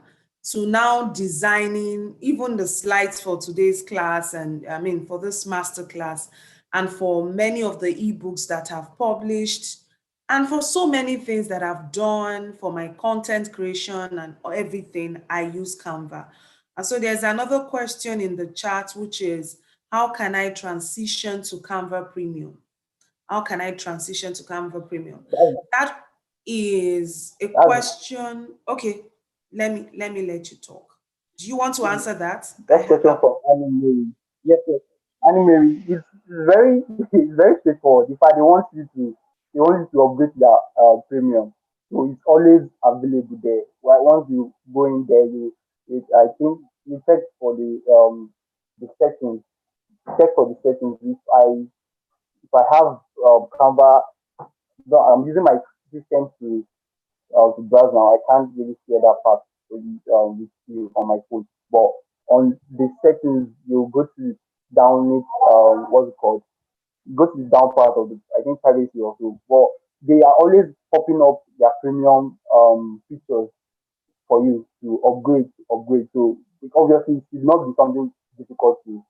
to now designing even the slides for today's class and I mean for this master class and for many of the ebooks that I've published and for so many things that I've done for my content creation and everything, I use Canva. And so there's another question in the chat, which is, how can I transition to Canva Premium? How can I transition to Canva Premium? That's, That is a that's, question. Okay, let me let you talk. Do you want to answer that? that's question from Anime. Yes, yes. Anime is very it's very straightforward. In fact, they want you to upgrade their premium. So it's always available there. Once you go in there, I think you check for the settings. Check for the settings. If I have Canva So I'm using my system to browse now. I can't really share that part with you on my phone. But on the settings, you go to down it. What's it called? Go to the down part of the, I think, privacy also. But they are always popping up their premium features for you to upgrade. So it obviously it should not be something difficult to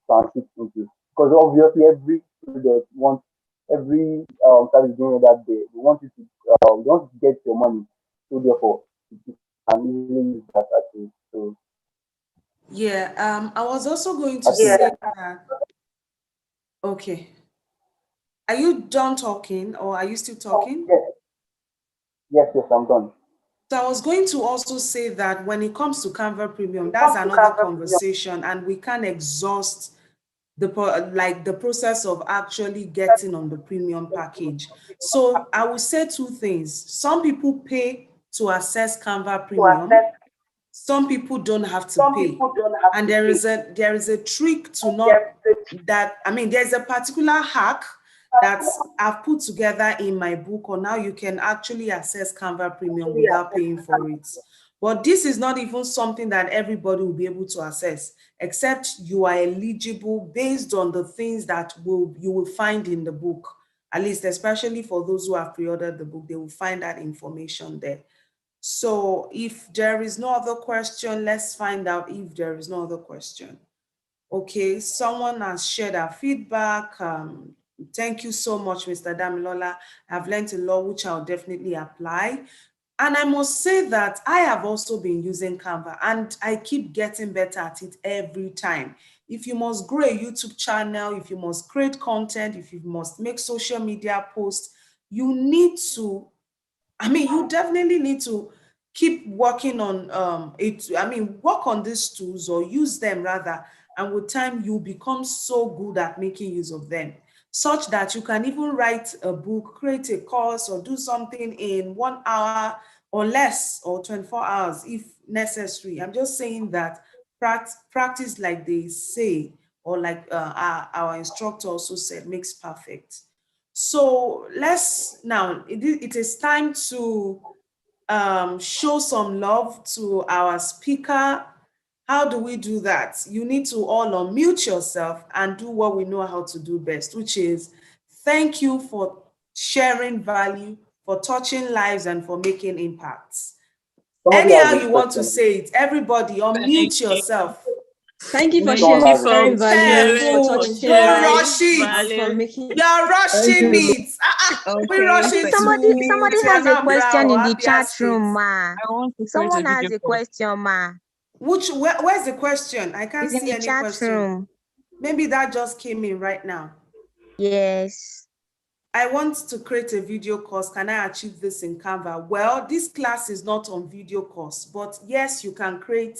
transit into, because obviously every product wants, every service doing that day, they want you to they want you to get your money. So therefore, you can easily use that actually. So Yeah, I was also going I to think say that, okay. Are you done talking or are you still talking? yes, yes, I'm done. So I was going to also say that when it comes to Canva Premium, that's another conversation, and we can't exhaust like the process of actually getting on the premium package. So I will say two things. Some people pay to access Canva Premium. Some people don't have to pay. And there is a trick to not that, I mean, there's a particular hack that I've put together in my book on how you can actually access Canva Premium without paying for it. But this is not even something that everybody will be able to access, except you are eligible based on the things that you will find in the book. At least, especially for those who have pre-ordered the book, they will find that information there. So if there is no other question, let's find out if there is no other question. Okay, someone has shared our feedback. Thank you so much, Mr. Damilola. I've learned a lot, which I'll definitely apply. And I must say that I have also been using Canva and I keep getting better at it every time. If you must grow a YouTube channel, if you must create content, if you must make social media posts, you need to, you definitely need to keep working on it. Work on these tools or use them rather. And with time, you become so good at making use of them, such that you can even write a book, create a course, or do something in 1 hour or less, or 24 hours if necessary. I'm just saying that practice, like they say, or like our instructor also said, makes perfect. So let's now, it is time to show some love to our speaker. How do we do that? You need to all unmute yourself and do what we know how to do best, which is thank you for sharing value, for touching lives, and for making impacts. Somebody has Anyhow a you want to question. say it, everybody Thank unmute you. yourself. Thank you for Thank Someone you sharing has a for sharing question. value, for sharing, for Careful, touching don't sharing lives, rush it. and for value. making. You're Thank rushing you. it. We Okay, rushing Somebody to somebody has a Anambra question or in the Abia chat State. room, ma. I want to create a Someone video has a call. question, ma. Where's the question? I can't It's in see the any chat question. room. Maybe that just came in right now. Yes. I want to create a video course. Can I achieve this in Canva? Well, this class is not on video course, but yes, you can create.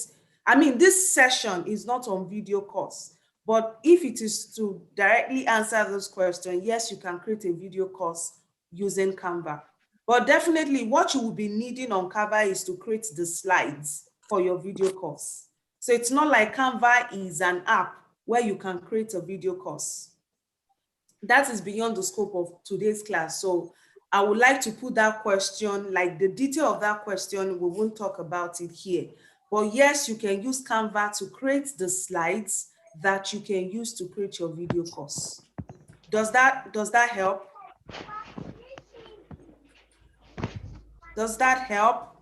This session is not on video course, but if it is to directly answer those questions, yes, you can create a video course using Canva. But definitely what you will be needing on Canva is to create the slides for your video course. So it's not like Canva is an app where you can create a video course. That is beyond the scope of today's class. So I would like to put that question, like the detail of that question, we won't talk about it here. But yes, you can use Canva to create the slides that you can use to create your video course. Does that help? Does that help?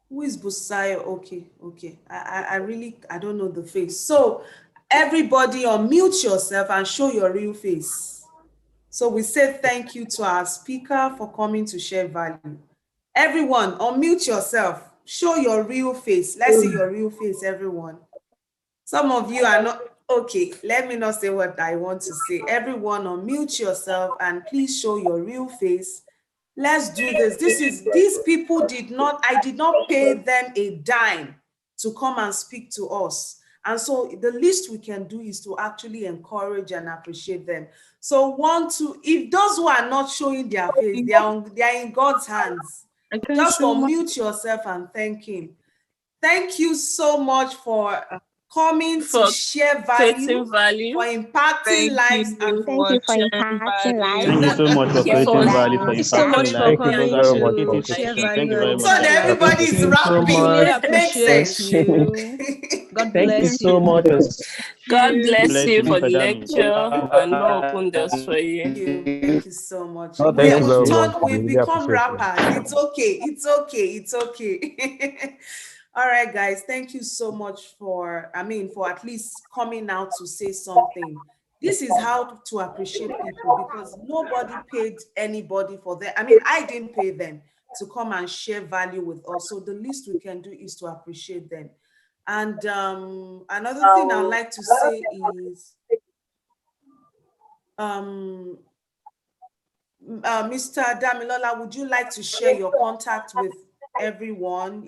Who is Busayo? Okay. I don't know the face. So everybody unmute yourself and show your real face. So we say thank you to our speaker for coming to share value. Everyone, unmute yourself. Show your real face. Let's see your real face, everyone. Some of you are not, okay, let me not say what I want to say. Everyone, unmute yourself and please show your real face. Let's do this. These people I did not pay them a dime to come and speak to us. And so the least we can do is to actually encourage and appreciate them. So if those who are not showing their face, they are in God's hands. I can Just show my. unmute yourself and thank him. Thank you so much for coming For to share creating value, value. for impacting Thank lives, you and Thank you for sharing impacting value. lives. Thank you so much for Thank you for creating value, for thank you so much impacting for lives. Thank you coming very much to for like Thank you sharing very your much so that for value. that. everybody Thank is you so we rapping. really much. Makes appreciate sense. you. God Thank you bless so much. you. God God bless bless you you, for Mr. the Dami. lecture and more open doors for you. Thank you so much. Oh, thank you We've very much. turned, We we've really become appreciate it. rappers. It's okay. It's okay. It's okay. All right, guys. Thank you so much for at least coming out to say something. This is how to appreciate people, because nobody paid anybody for that. I didn't pay them to come and share value with us. So the least we can do is to appreciate them. And another thing I'd like to say is, Mr. Damilola, would you like to share your contact with everyone?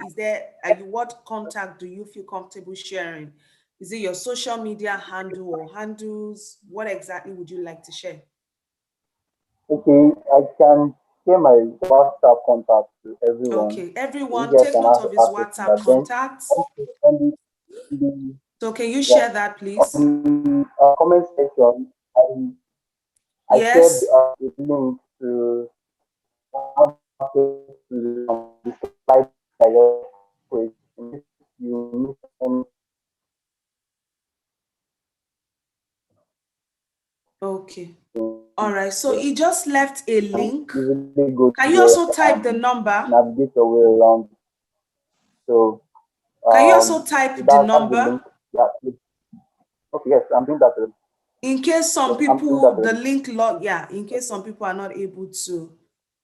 What contact do you feel comfortable sharing? Is it your social media handle or handles? What exactly would you like to share? Okay, I can share my WhatsApp contact to everyone. Okay, So you everyone guys take can note have of his access to WhatsApp that. Then contacts. also on the So can you yeah, share that, please? on the comment section, I shared Yes. a link to the slide I just put. In case you miss any. Okay. All right. So he just left a link. Easily go Can to you there also type the and number? navigate your way around. So Can you also type the that's the number? link. Yeah. Okay. Yes, I'm doing that. In case some Yes, I'm doing that. people, the link log, yeah, in case some people are not able to.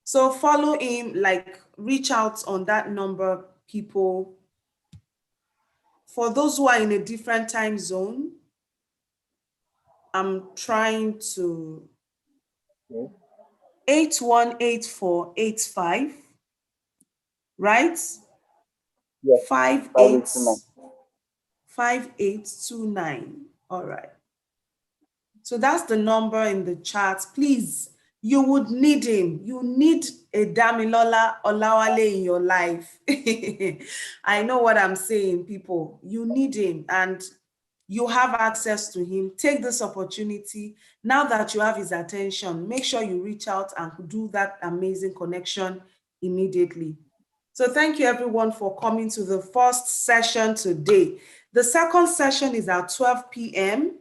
So follow him, like reach out on that number, people. For those who are in a different time zone, I'm trying to Yes. 818485, right? Yes. 58 589. 5829. All right. So that's the number in the chat. Please, you would need him. You need a Damilola Olawale in your life. I know what I'm saying, people. You need him and you have access to him. Take this opportunity. Now that you have his attention, make sure you reach out and do that amazing connection immediately. So thank you everyone for coming to the first session today. The second session is at 12 p.m.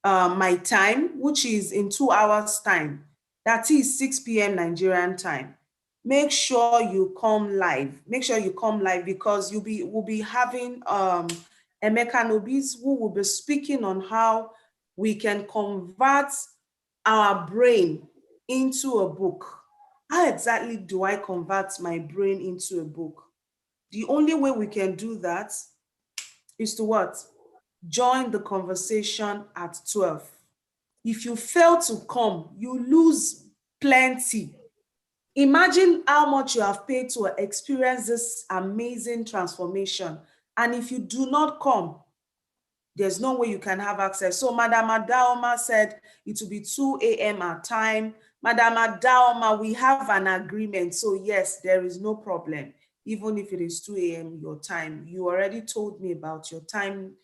My time, which is in 2 hours time. That is 6 p.m. Nigerian time. Make sure you come live. Make sure you come live, because we'll be having Emeka Nobis, who will be speaking on how we can convert our brain into a book. How exactly do I convert my brain into a book? The only way we can do that is to what? Join the conversation at 12. If you fail to come, you lose plenty. Imagine how much you have paid to experience this amazing transformation. And if you do not come, there's no way you can have access. So Madam Adaoma said it will be 2 a.m. our time. Madam Adaoma, we have an agreement. So yes, there is no problem. Even if it is 2 a.m. your time, you already told me about your time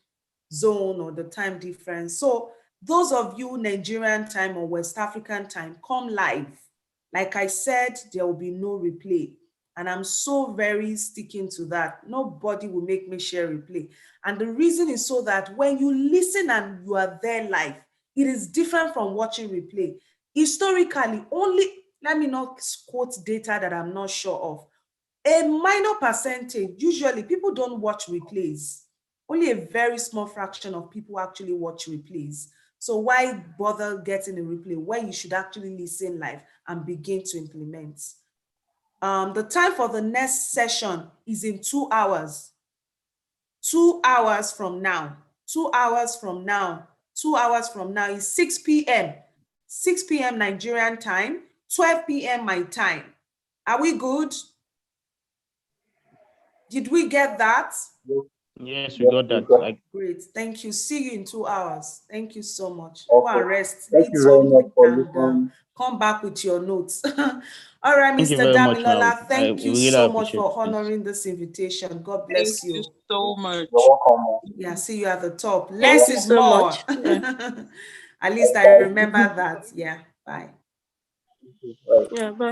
zone or the time difference. So those of you Nigerian time or West African time, come live. Like I said, there will be no replay. And I'm so very sticking to that. Nobody will make me share replay. And the reason is so that when you listen and you are there live, it is different from watching replay. Historically, only, let me not quote data that I'm not sure of. A minor percentage, usually people don't watch replays. Only a very small fraction of people actually watch replays. So why bother getting a replay when you should actually listen live and begin to implement? The time for the next session is in 2 hours. 2 hours from now. 2 hours from now. 2 hours from now is 6 p.m. 6 p.m. Nigerian time, 12 p.m. my time. Are we good? Did we get that? Yes, we got that. Great. Thank you. See you in 2 hours. Thank you so much. Go Okay. and rest. Thank Eat you very something much for and listening. come back with your notes. All right, Thank you Mr. very much, Damilola, ma'am. thank you We really so much appreciate for it. honoring this invitation. God Thank bless you you. so much. You're welcome. Yeah, see you at the top. Thank Less you is so more. much. Yeah. At least I remember that. Yeah, bye. Right. Yeah, bye.